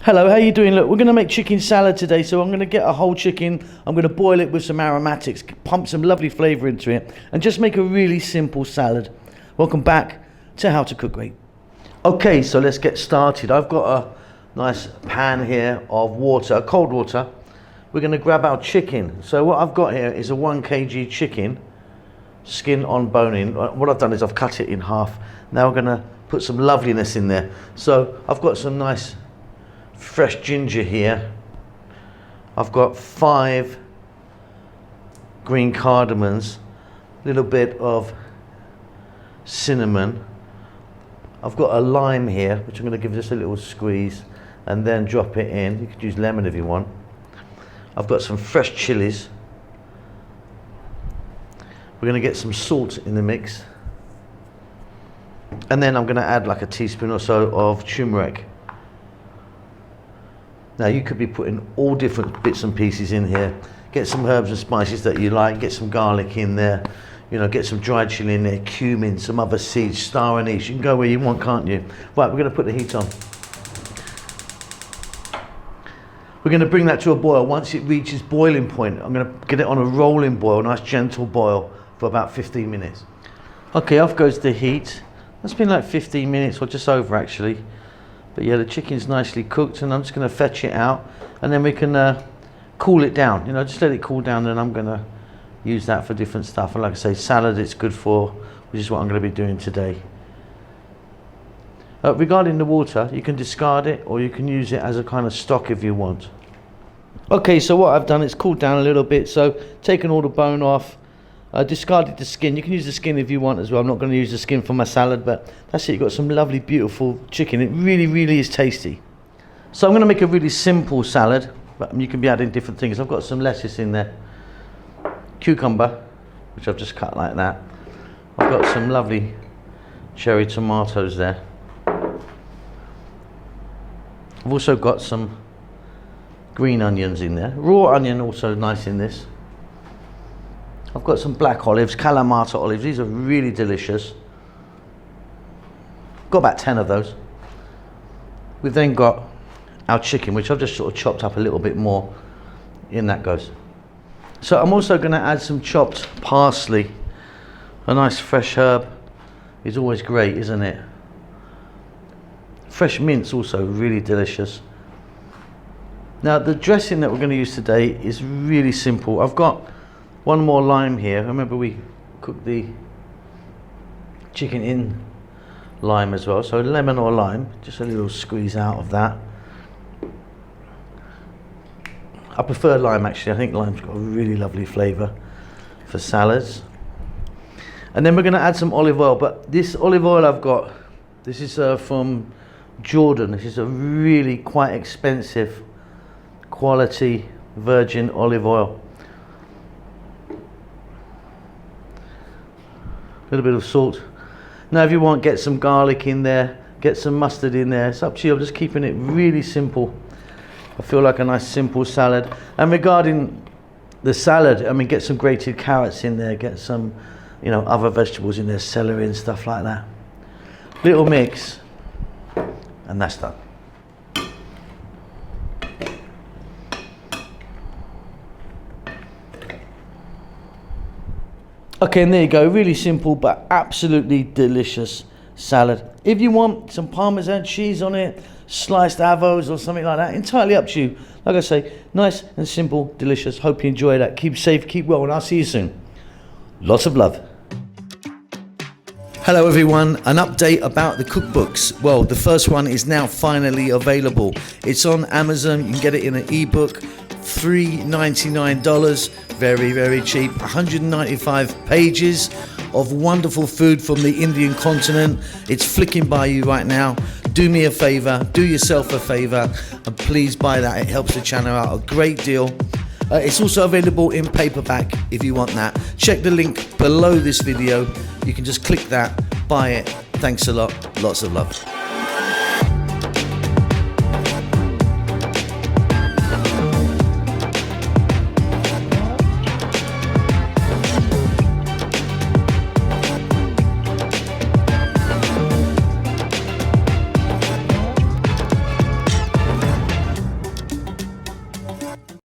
Hello, how you doing? Look, we're going to make chicken salad today, so I'm going to get a whole chicken, I'm going to boil it with some aromatics, pump some lovely flavour into it, and just make a really simple salad. Welcome back to How to Cook Great. Okay, so let's get started. I've got a nice pan here of water, cold water. We're going to grab our chicken. So what I've got here is a 1 kg chicken, skin on bone in. What I've done is I've cut it in half. Now we're going to put some loveliness in there. So I've got some nice fresh ginger here. I've got 5 green cardamoms, a little bit of cinnamon. I've got a lime here, which I'm going to give just a little squeeze and then drop it in. You could use lemon if you want. I've got some fresh chilies. We're going to get some salt in the mix. And then I'm going to add like a teaspoon or so of turmeric. Now you could be putting all different bits and pieces in here. Get some herbs and spices that you like, get some garlic in there, you know, get some dried chili in there, cumin, some other seeds, star anise. You can go where you want, can't you? Right, we're going to put the heat on. We're going to bring that to a boil. Once it reaches boiling point, I'm going to get it on a rolling boil, nice gentle boil for about 15 minutes. Okay, off goes the heat. That's been like 15 minutes or just over actually. But yeah, the chicken's nicely cooked and I'm just going to fetch it out and then we can cool it down. You know, just let it cool down and I'm going to use that for different stuff. And like I say, salad it's good for, which is what I'm going to be doing today. Regarding the water, you can discard it or you can use it as a kind of stock if you want. Okay, so what I've done, it's cooled down a little bit. So taken all the bone off. Discarded the skin. You can use the skin if you want as well. I'm not going to use the skin for my salad, but that's it. You've got some lovely, beautiful chicken. It really is tasty. So I'm going to make a really simple salad, but you can be adding different things. I've got some lettuce in there, cucumber, which I've just cut like that. I've got some lovely cherry tomatoes there. I've also got some green onions in there. Raw onion also nice in this. I've got some black olives, Kalamata olives. These are really delicious. Got about 10 of those. We've then got our chicken, which I've just sort of chopped up a little bit more. In that goes. So I'm also going to add some chopped parsley. A nice fresh herb is always great, isn't it? Fresh mint's also really delicious. Now the dressing that we're going to use today is really simple. I've got one more lime here. Remember we cooked the chicken in lime as well. So lemon or lime, just a little squeeze out of that. I prefer lime actually. I think lime's got a really lovely flavour for salads. And then we're going to add some olive oil. But this olive oil I've got, this is from Jordan. This is a really quite expensive quality virgin olive oil. A little bit of salt. Now if you want, get some garlic in there, get some mustard in there. It's up to you. I'm just keeping it really simple. I feel like a nice simple salad. And regarding the salad, I mean, get some grated carrots in there, get some, you know, other vegetables in there, celery and stuff like that. Little mix, and that's done. Okay, and there you go, really simple but absolutely delicious salad. If you want some Parmesan cheese on it, sliced avos or something like that, entirely up to you. Like I say, nice and simple, delicious. Hope you enjoy that. Keep safe, keep well, and I'll see you soon. Lots of love. Hello everyone, an update about the cookbooks. Well, the first one is now finally available. It's on Amazon, you can get it in an ebook, $3.99, very cheap, 195 pages of wonderful food from the Indian continent. It's flicking by you right now. Do me a favor, do yourself a favor, and please buy that. It helps the channel out a great deal. It's also available in paperback if you want that. Check the link below this video. You can just click that, buy it. Thanks a lot. Lots of love.